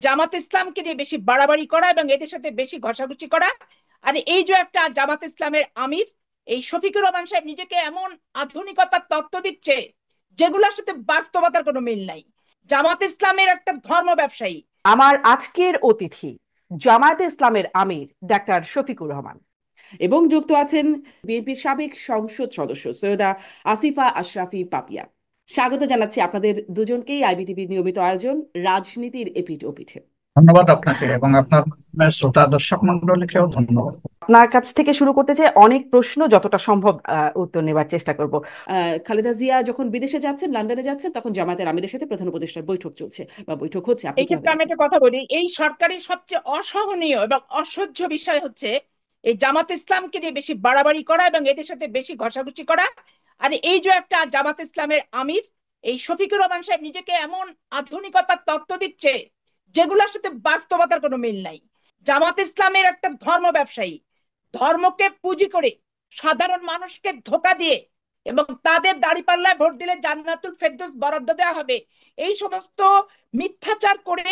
জামাত ইসলামকে নিয়ে বেশি বাড়াবাড়ি করা এবং এদের সাথে বেশি ঘষাঘষি করা। আর এই যে একটা জামাত ইসলামের আমির, এই শফিকুর রহমান সাহেব নিজেকে এমন আধুনিকতার তত্ত্ব দিচ্ছে যেগুলোর সাথে বাস্তবতার কোনো মিল নাই। জামাত ইসলামের একটা ধর্ম ব্যবসায়ী। আমার আজকের অতিথি জামায়াতে ইসলামের আমির ডাক্তার শফিকুর রহমান, এবং যুক্ত আছেন বিএনপির সাবেক সংসদ সদস্য সৈয়দা আসিফা আশরাফি পাপিয়া। স্বাগত জানাচ্ছি আপনাদের দুজনকেই আইবিটিভির নিয়মিত আয়োজন রাজনীতির এপিঠ ওপিঠে। ধন্যবাদ আপনাকে এবং আপনার শ্রোতা দর্শক মন্ডলীকেও ধন্যবাদ। আপনার কাছ থেকে শুরু করতে চাই, অনেক প্রশ্ন, যতটা সম্ভব উত্তর নেবার চেষ্টা করব। খালেদা জিয়া যখন বিদেশে যাচ্ছেন, লন্ডনে যাচ্ছেন, তখন জামায়াতের আমিরের সাথে প্রধান উপদেষ্টার বৈঠক চলছে বা বৈঠক হচ্ছে, আপনি এই কিভাবে ক্ষেত্রে আমি দেখেন? একটা কথা বলি, এই সরকারের সবচেয়ে অসহনীয় এবং অসহ্য বিষয় হচ্ছে এই জামাত ইসলামকে নিয়ে বেশি বাড়াবাড়ি করা এবং এদের সাথে বেশি ঘষাঘষি করা। আর এই যে একটা জামাত ইসলামের আমির, এই শফিকুর রহমান সাহেব নিজেকে এমন আধুনিকতার তত্ত্ব দিচ্ছে যেগুলোর সাথে বাস্তবতার কোনো মিল নাই। জামাত ইসলামের একটা ধর্ম ব্যবসায়ী, ধর্মকে পুঁজি করে সাধারণ মানুষকে ধোঁকা দিয়ে এবং তাদের দাঁড়িপাল্লায় ভোট দিলে জান্নাতুল ফেরদৌস বরাদ্দ দেওয়া হবে, এই সমস্ত মিথ্যাচার করে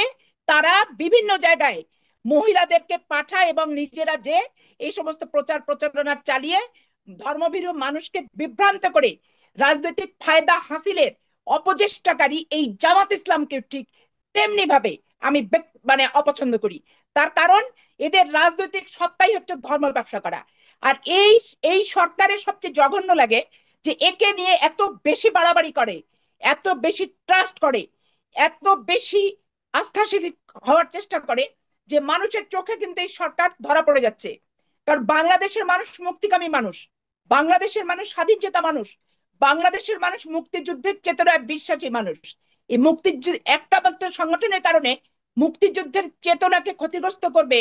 তারা বিভিন্ন জায়গায় মহিলাদেরকে পাঠায় এবং নিজেরা যে এই সমস্ত প্রচার প্রচারণা চালিয়ে ধর্মভীরু মানুষকে বিভ্রান্ত করে রাজনৈতিক ফায়দা হাসিলের অপচেষ্টাকারী এই জামাত ইসলামকে ঠিক তেমনি ভাবে আমি মানে অপছন্দ করি। তার কারণ এদের রাজনৈতিক সত্তাই হচ্ছে ধর্ম ব্যবসা করা। আর এই এই সরকারের সবচেয়ে জঘন্য লাগে যে একে নিয়ে এত বেশি বাড়াবাড়ি করে, এত বেশি ট্রাস্ট করে, এত বেশি আস্থাশীল হওয়ার চেষ্টা করে যে মানুষের চোখে কিন্তু এই সরকার ধরা পড়ে যাচ্ছে। কারণ বাংলাদেশের মানুষ মুক্তিকামী মানুষ, বাংলাদেশের মানুষ স্বাধীন চেতা মানুষ, বাংলাদেশের মানুষ মুক্তিযুদ্ধের চেতনায় বিশ্বাসী মানুষ। এই মুক্তিযুদ্ধ একটা মাত্র সংগঠনের কারণে মুক্তিযুদ্ধের চেতনাকে ক্ষতিগ্রস্ত করবে,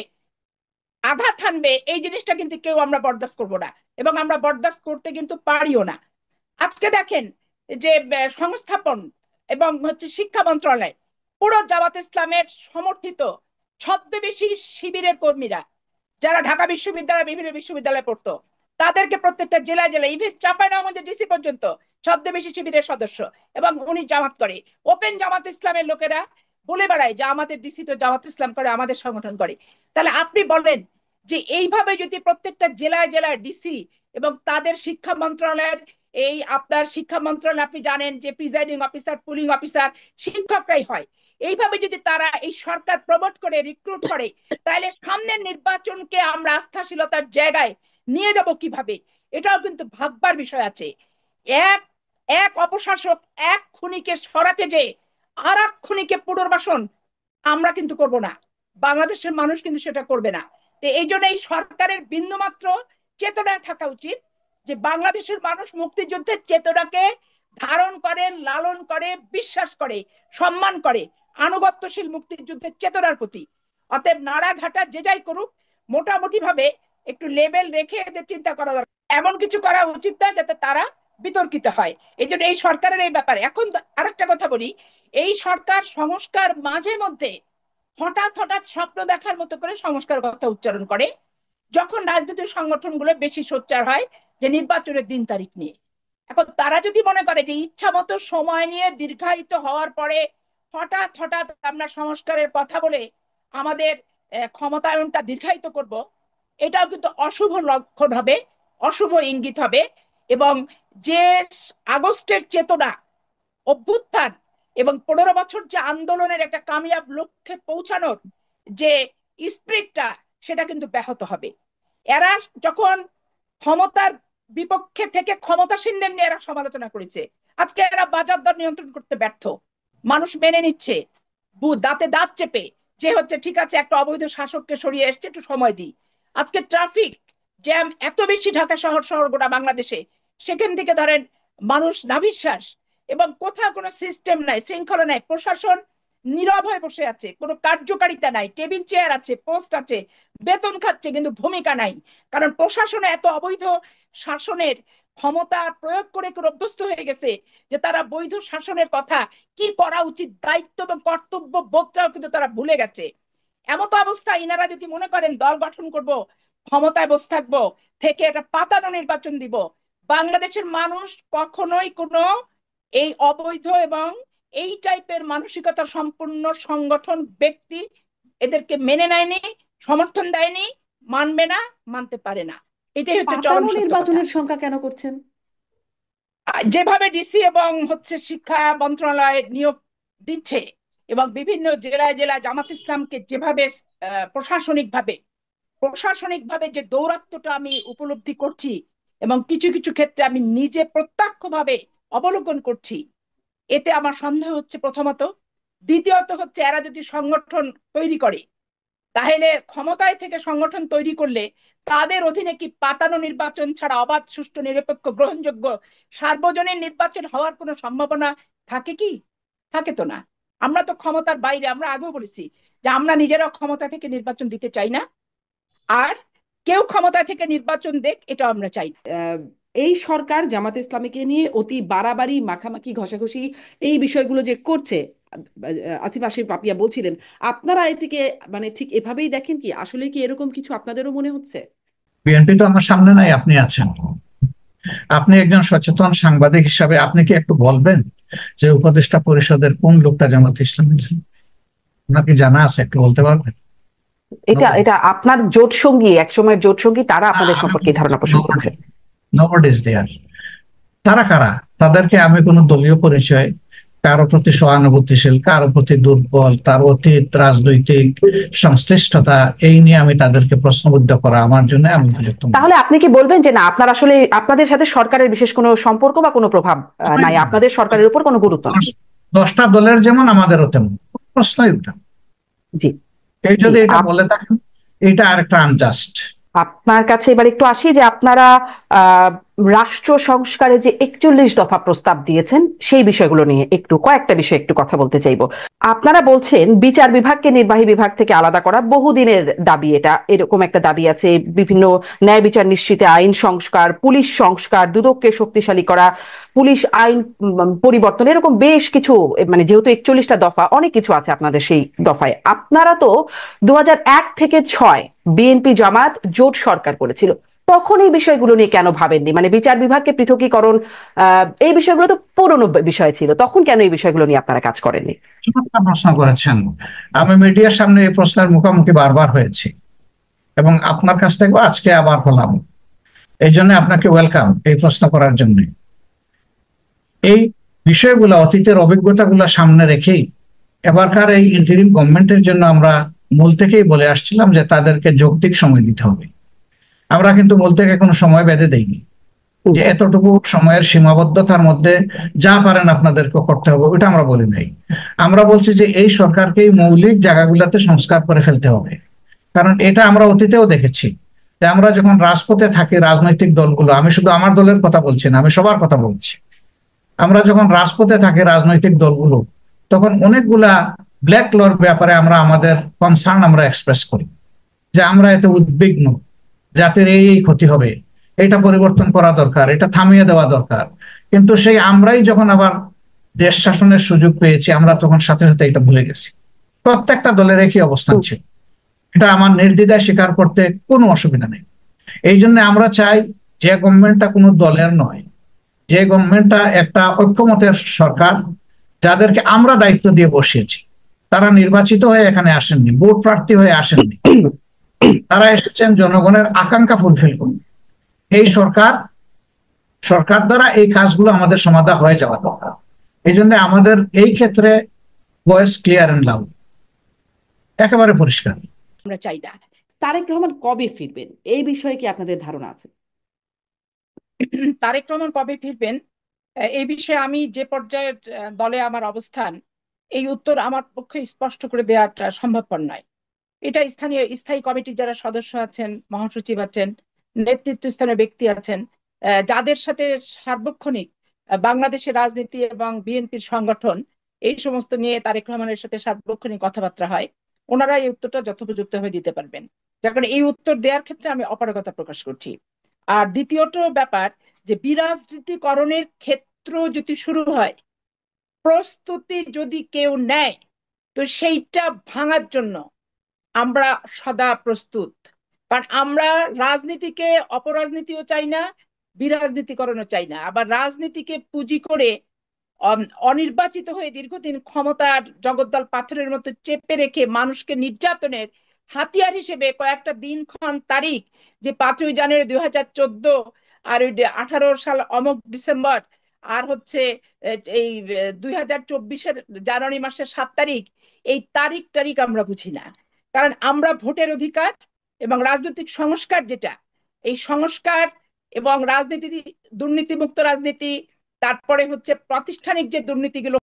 আঘাত হানবে, এই জিনিসটা কিন্তু কেউ আমরা বরদাস্ত করবো না এবং আমরা বরদাস্ত করতে কিন্তু পারিও না। আজকে দেখেন যে সংস্থাপন এবং হচ্ছে শিক্ষা মন্ত্রণালয় পুরো জামাত ইসলামের সমর্থিত ছদ্মবেশী শিবিরের কর্মীরা যারা ঢাকা বিশ্ববিদ্যালয় বিভিন্ন বিশ্ববিদ্যালয়ে পড়তো, তাদেরকে প্রত্যেকটা জেলায় জেলায় ইভেন চাঁপাইনবাবগঞ্জের ডিসি পর্যন্ত ছদ্মবেশী শিবিরের সদস্য, এবং উনি জামাত করে। ওপেন জামাত ইসলামের লোকেরা বলে বেড়ায় যে আমাদের ডিসি তো জামাত ইসলাম করে, আমাদের সংগঠন করে। তাহলে আপনি বলেন যে এইভাবে যদি প্রত্যেকটা জেলায় জেলায় ডিসি এবং তাদের শিক্ষা মন্ত্রণালয়ের এই আপনার শিক্ষা মন্ত্রণালয়, আপনি জানেন যে প্রিজাইডিং অফিসার পুলিং অফিসার শিক্ষকরাই হয়, এইভাবে যদি তারা এই সরকার প্রমোট করে রিক্রুট করে, তাহলে সামনের নির্বাচনকে আমরা আস্থাশীলতার জায়গায় নিয়ে যাব কিভাবে, এটাও কিন্তু ভাববার বিষয় আছে। এক এক অপশাসক এক খুনিকে সরাতে যে আর এক খুনিকে পুনর্বাসন আমরা কিন্তু করব না, বাংলাদেশের মানুষ কিন্তু সেটা করবে না। তো এই জন্য এই সরকারের বিন্দুমাত্র চেতনায় থাকা উচিত যে বাংলাদেশের মানুষ মুক্তিযুদ্ধের চেতনাকে ধারণ করে, লালন করে, বিশ্বাস করে, সম্মান করে, আনুগত্যশীল মুক্তিযুদ্ধের চেতনার প্রতি। অতএব নাড়াঘাটা যে যাই করুক, মোটামুটি ভাবে একটু লেভেল রেখে এদের চিন্তা করা দরকার। এমন কিছু করা উচিত না যাতে তারা বিতর্কিত হয়। এই জন্য এই সরকারের এই ব্যাপারে এখন আরেকটা কথা বলি, এই সরকার সংস্কার মাঝে মধ্যে হঠাৎ হঠাৎ স্বপ্ন দেখার মতো করে সংস্কার কথা উচ্চারণ করে যখন রাজনৈতিক সংগঠনগুলো বেশি সোচ্চার হয় যে নির্বাচনের দিন তারিখ নিয়ে। এখন তারা যদি মনে করে যে ইচ্ছা মতো সময় নিয়ে দীর্ঘায়িত হওয়ার পরে হঠাৎ হঠাৎ আমরা সংস্কারের কথা বলে আমাদের ক্ষমতায়নটা দীর্ঘায়িত করব, এটাও কিন্তু অশুভ লক্ষণ হবে, অশুভ ইঙ্গিত হবে। এবং যে আগস্টের চেতনা, অভ্যুত্থান এবং 15 বছর যে আন্দোলনের একটা কামিয়াব লক্ষ্যে পৌঁছানোর যে স্পিরিটটা, সেটা কিন্তু ব্যাহত হবে। এরা যখন ক্ষমতার বিপক্ষে থেকে ক্ষমতাসীনদের নিয়ে এরা সমালোচনা করেছে, আজকে এরা বাজার দর নিয়ন্ত্রণ করতে ব্যর্থ, মানুষ মেনে নিচ্ছে দাঁতে দাঁত চেপে যে হচ্ছে ঠিক আছে একটা অবৈধ শাসককে সরিয়ে এসছে, একটু সময় দিই। আজকে ট্রাফিক জ্যাম এত বেশি ঢাকা শহর শহর গোটা বাংলাদেশে, সেখান থেকে ধরেন মানুষ নাভিশ্বাস এবং কোথাও কোনো সিস্টেম নাই, শৃঙ্খলা নাই, প্রশাসন নীরব হয়ে বসে আছে, কোনো কার্যকারিতা নাই, টেবিল চেয়ার আছে, পোস্ট আছে, বেতন খাচ্ছে কিন্তু ভূমিকা নাই। কারণ প্রশাসনে এত অবৈধ শাসনের ক্ষমতা প্রয়োগ করে অভ্যস্ত হয়ে গেছে যে তারা বৈধ শাসনের কথা, কি করা উচিত, দায়িত্ব এবং কর্তব্য বোধটাও কিন্তু তারা ভুলে গেছে। এমত অবস্থা ইনারা যদি মনে করেন দল গঠন করব, ক্ষমতায় বসে থাকবো, থেকে একটা পাতানো নির্বাচন দিব, বাংলাদেশের মানুষ কখনোই কোনো এই অবৈধ এবং এই টাইপের মানসিকতা সম্পূর্ণ সংগঠন ব্যক্তি এদেরকে মেনে নেয়নি, সমর্থন দেয়নি, মানবে না, মানতে পারে না। এটাই হচ্ছে চরম পাতানো সত্য কথা। নির্বাচনের সংখ্যা কেন করছেন? যেভাবে ডিসি এবং শিক্ষা মন্ত্রণালয় নিয়োগ দিচ্ছে এবং বিভিন্ন জেলায় জেলায় জামাত ইসলামকে যেভাবে প্রশাসনিকভাবে যে দৌরাত্ম্যটা আমি উপলব্ধি করছি এবং কিছু কিছু ক্ষেত্রে আমি নিজে প্রত্যক্ষভাবে অবলোকন করছি, এতে আমার সন্দেহ হচ্ছে প্রথমত। দ্বিতীয়ত হচ্ছে এরা যদি সংগঠন তৈরি করে, তাহলে ক্ষমতায় থেকে সংগঠন তৈরি করলে তাদের অধীনে কি পাতানো নির্বাচন ছাড়া অবাধ, সুষ্ঠু, নিরপেক্ষ, গ্রহণযোগ্য সার্বজনীন নির্বাচন হওয়ার কোনো সম্ভাবনা থাকে কি? থাকে তো না। আমরা তো ক্ষমতার বাইরে, আমরা আগেও বলেছি যে আমরা নিজেরাও ক্ষমতা থেকে নির্বাচন দিতে চাই না, আর কেউ ক্ষমতা থেকে নির্বাচন দেখ এটা আমরা চাই না। এই সরকার জামাত ইসলামীকে নিয়ে অতি বাড়াবাড়ি, মাখামাখি, ঘষাঘষি এই বিষয়গুলো যে করছে, আসিফ আশিফ পাপিয়া বলছিলেন, আপনারা এটিকে মানে ঠিক এভাবেই দেখেন কি? আসলে কি এরকম কিছু আপনাদেরও মনে হচ্ছে? বিএনপি তো আমার সামনে নাই, আপনি আছেন। আপনি একজন সচেতন সাংবাদিক হিসাবে আপনি কি একটু বলবেন যে উপদেষ্টা পরিষদের কোন লোকটা জামাত ইসলামী? আপনার কি জানা আছে? একটু বলতে পারবেন? এটা এটা আপনার জোট সঙ্গী, একসময়ের জোট সঙ্গী, তারা আপনাদের সম্পর্কে ধারণা পোষণ করছে। Nobody is there. তারা কারা? তাদেরকে আমি কোনো দলীয় পরিচয়, কারো প্রতি সহানুভূতিশীল, কারো প্রতি দুর্বল, তার অতীত রাজনৈতিক সংশ্লিষ্টতা, এই নিয়ে আমি তাদেরকে প্রশ্নবিদ্ধ করা আমার জন্য আমি উপযুক্ত নই। তাহলে আপনি কি বলবেন যে না, আপনার আসলে আপনাদের সাথে সরকারের বিশেষ কোনো সম্পর্ক বা কোনো প্রভাব নাই, আপনাদের সরকারের উপর কোনো গুরুত্ব নেই? 10টা দলের যেমন আমাদেরও তেমন, প্রশ্নই ওঠে না। জি, এই যদি এটা বলে থাকেন, এটা আরেকটা আনজাস্ট। আপনার কাছে এবার একটু আসি যে আপনারা রাষ্ট্র সংস্কারে যে 41 দফা প্রস্তাব দিয়েছেন সেই বিষয়গুলো নিয়ে একটু কয়েকটা বিষয় একটু কথা বলতে চাইবো। আপনারা বলছেন বিচার বিভাগকে নির্বাহী বিভাগ থেকে আলাদা করা, বহুদিনের দাবি এটা, এরকম একটা দাবি আছে। বিভিন্ন ন্যায় বিচার নিশ্চিতে আইন সংস্কার, পুলিশ সংস্কার, দুদককে শক্তিশালী করা, পুলিশ আইন পরিবর্তন, এরকম বেশ কিছু, মানে যেহেতু 41টা দফা, অনেক কিছু আছে আপনাদের সেই দফায়। আপনারা তো 2001 থেকে 6 বিএনপি জামাত জোট সরকার করেছিল, তখন এই বিষয়গুলো নিয়ে কেন ভাবেননি? মানে বিচার বিভাগকে পৃথকীকরণ, এই বিষয়গুলো তো পুরনো বিষয় ছিল, তখন কেন এই বিষয়গুলো নিয়ে আপনারা কাজ করেননি? প্রশ্ন করেছেন। আমি মিডিয়ার সামনে এই প্রশ্নের মুখোমুখি বারবার হয়েছি এবং আপনার কাছ থেকে আজকে আবার হলাম। এই জন্য আপনাকে ওয়েলকাম এই প্রশ্ন করার জন্য। এই বিষয়গুলো, অতীতের অভিজ্ঞতাগুলো সামনে রেখেই এবারকার এই ইন্টারিম গভর্নমেন্টের জন্য আমরা মূল থেকেই বলে আসছিলাম যে তাদেরকে যৌক্তিক সময় দিতে হবে। আমরা কিন্তু মূল থেকে কোনো সময় বেঁধে দেইনি যে এতটুকু সময়ের সীমাবদ্ধতার মধ্যে যা পারেন আপনাদেরকে করতে হবে, ওটা আমরা বলি নাই। আমরা বলছি যে এই সরকারকে এই মৌলিক জায়গাগুলোতে সংস্কার করে ফেলতে হবে। কারণ এটা আমরা অতীতেও দেখেছি যে আমরা যখন রাজপথে থাকি, রাজনৈতিক দলগুলো, আমি শুধু আমার দলের কথা বলছি না, আমি সবার কথা বলছি, আমরা যখন রাজপথে থাকি রাজনৈতিক দলগুলো, তখন অনেকগুলা ব্ল্যাক লর ব্যাপারে আমরা আমাদের কনসার্ন আমরা এক্সপ্রেস করি যে আমরা এতে উদ্বিগ্ন, জাতির এই ক্ষতি হবে, এটা পরিবর্তন করা দরকার, এটা থামিয়ে দেওয়া দরকার। কিন্তু সেই আমরাই যখন আবার দেশ শাসনের সুযোগ পেয়েছি, আমরা তখন সাথে সাথে এটা ভুলে গেছি। প্রত্যেকটা দলের একই অবস্থান ছিল, এটা আমার নির্দ্বিধায় স্বীকার করতে কোনো অসুবিধা নেই। এই জন্য আমরা চাই যে গভর্নমেন্টটা কোনো দলের নয়, যে গভর্নমেন্টটা একটা ঐক্যমতের সরকার, যাদেরকে আমরা দায়িত্ব দিয়ে বসিয়েছি। তারা নির্বাচিত হয়ে এখানে আসেননি, ভোট প্রার্থী হয়ে আসেননি, তারা এসেছেন জনগণের আকাঙ্ক্ষা ফুলফিল করুন। এই সরকার দ্বারা এই কাজগুলো আমাদের সমাধান হয়ে যাওয়া দরকার। এই জন্য আমাদের এই ক্ষেত্রে ভয়েস ক্লিয়ার এন্ড লাউড, একেবারে পরিষ্কার। আমরা চাই না। তারেক রহমান কবে ফিরবেন এই বিষয়ে কি আপনাদের ধারণা আছে? তারেক রহমান কবে ফিরবেন এই বিষয়ে আমি যে পর্যায়ে দলে আমার অবস্থান, এই উত্তর আমার পক্ষে স্পষ্ট করে দেওয়াটা সম্ভবপর নয়। এটা স্থায়ী কমিটির যারা সদস্য আছেন, মহাসচিব আছেন, নেতৃত্বস্থানীয় ব্যক্তি আছেন, যাদের সাথে সার্বক্ষণিক বাংলাদেশের রাজনীতি এবং বিএনপির সংগঠন এই সমস্ত নিয়ে তারেক রহমানের সাথে সার্বক্ষণিক কথাবার্তা হয়, ওনারা এই উত্তরটা যথোপযুক্ত হয়ে দিতে পারবেন। যার কারণে এই উত্তর দেওয়ার ক্ষেত্রে আমি অপারগতা প্রকাশ করছি। আর দ্বিতীয়ত ব্যাপার, যে বিরাজনীতিকরণের ক্ষেত্র যদি শুরু হয়, প্রস্তুতি যদি কেউ নেয়, তো সেইটা ভাঙার জন্য আমরা সদা প্রস্তুত। কারণ আমরা রাজনীতিকে অপরাজনীতিও চাই না, বিরাজনীতিকরণও চাই না। আবার রাজনীতিকে পুঁজি করে অনির্বাচিত হয়ে দীর্ঘদিন ক্ষমতার জগদ্দল পাথরের মতো চেপে রেখে মানুষকে নির্যাতনের হাতিয়ার হিসেবে কয়েকটা দিনক্ষণ তারিখ, যে 5ই জানুয়ারি 2014, আর ওই 18 সাল অমুক ডিসেম্বর, আর হচ্ছে এই 2024-এর জানুয়ারি মাসের 7 তারিখ, এই তারিখ আমরা বুঝি না। কারণ আমরা ভোটের অধিকার এবং রাজনৈতিক সংস্কার, যেটা এই সংস্কার এবং রাজনীতি, দুর্নীতিমুক্ত রাজনীতি, তারপরে হচ্ছে প্রাতিষ্ঠানিক যে দুর্নীতিগুলো